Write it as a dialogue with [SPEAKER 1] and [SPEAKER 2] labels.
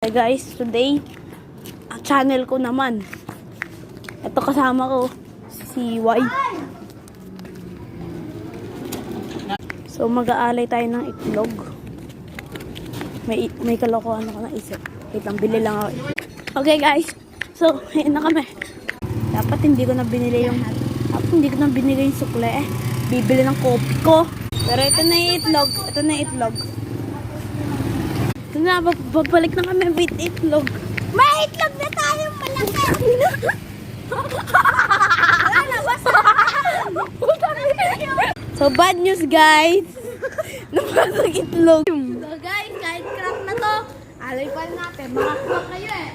[SPEAKER 1] Hi guys, today ang channel ko naman. Ito kasama ko si Y. So mag-aalay tayo ng itlog. May kalokohan ako na isip. Wait lang, bili lang ako. Okay guys, so ayun na kami. Dapat hindi ko na binili yung sukle. Bibili ng kopi ko. Pero ito na yung itlog. Ito na yung itlog. Ito na, babalik na kami with itlog. May itlog na tayong malaki. So bad news guys. Napasag itlog.
[SPEAKER 2] So guys, kahit crack na to, alay pa natin. Mga crack kayo eh.